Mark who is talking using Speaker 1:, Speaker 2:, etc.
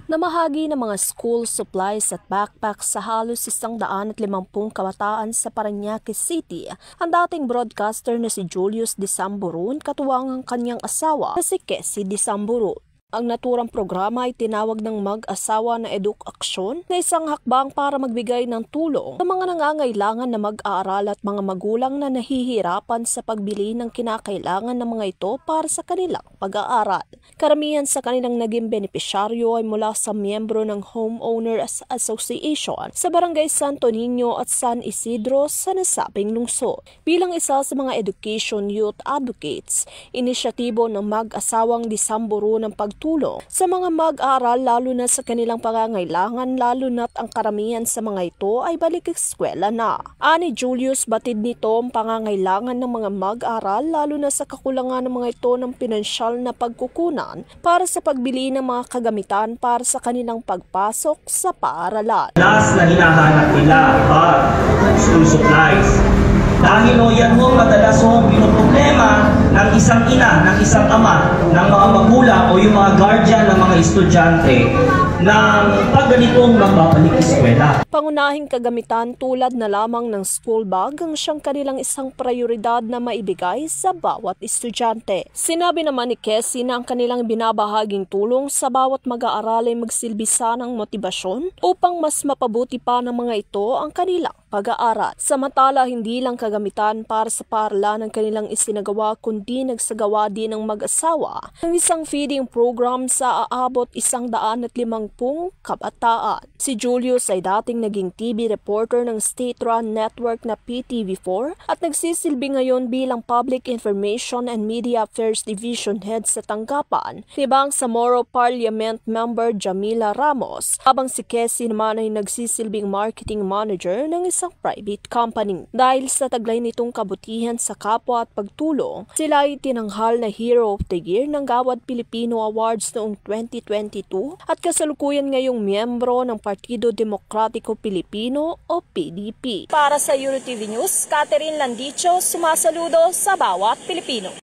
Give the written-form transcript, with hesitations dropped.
Speaker 1: Namahagi ng mga school supplies at backpacks sa halos 150 kabataan sa Parañaque City ang dating broadcaster na si Julius Disamburun katuwang ang kanyang asawa na si Kessie Disamburun. Ang naturang programa ay tinawag ng mag-asawa na Eduk-Aksyon na isang hakbang para magbigay ng tulong sa mga nangangailangan na mag-aaral at mga magulang na nahihirapan sa pagbili ng kinakailangan ng mga ito para sa kanilang pag-aaral. Karamihan sa kanilang naging benepisyaryo ay mula sa miyembro ng Homeowners Association sa Barangay Santo Niño at San Isidro sa nasabing lungsod. Bilang isa sa mga education youth advocates, inisyatibo ng mag-asawang Disamburun ng pagtulong sa mga mag-aaral lalo na sa kanilang pangangailangan lalo na't ang karamihan sa mga ito ay balik-eskwela na. Ani Julius, batid nito ang pangangailangan ng mga mag-aaral lalo na sa kakulangan ng mga ito ng pinansyal na pagkukunan para sa pagbili ng mga kagamitan para sa kanilang pagpasok sa paaralan.
Speaker 2: Last na hinahanap nila school supplies. Dahil yan ho madalas ho pinoproblema ng isang ina, ng isang ama, ng mga magulang o yung mga guardian ng mga estudyante ng pag ganitong magbabalik eskwela.
Speaker 1: Pangunahing kagamitan tulad na lamang ng school bag ang siyang kanilang isang prioridad na maibigay sa bawat estudyante. Sinabi naman ni Kessie na ang kanilang binabahaging tulong sa bawat mag-aaral ay magsilbisa ng motibasyon upang mas mapabuti pa ng mga ito ang kanilang pag-aaral. Samantala, hindi lang kagamitan para sa paaralan ang kanilang isinagawa kundi nagsagawa din ng mag-asawa ng isang feeding program sa aabot 150 kabataan. Si Julius ay dating naging TV reporter ng state-run network na PTV4 at nagsisilbi ngayon bilang Public Information and Media Affairs Division Head sa tanggapan ni Bangsamoro Parliament Member Jamila Ramos, habang si Kessie naman ay nagsisilbing Marketing Manager ng isang private company. Dahil sa taglay nitong kabutihan sa kapwa at pagtulong, sila ay tinanghal na Hero of the Year ng Gawad Pilipino Awards noong 2022 at kasalukuyan ngayong miyembro ng Partido Demokratiko Pilipino o PDP. Para sa EuroTV News, Catherine Landicho, sumasaludo sa bawat Pilipino.